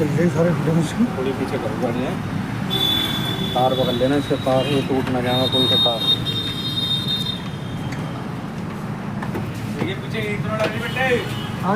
चल रही सारे फिल्म थोड़ी पीछे करूँगा नहीं, तार पकड़ लेना, इससे तार ये टूट ना जाएगा कोई सा तार। हाँ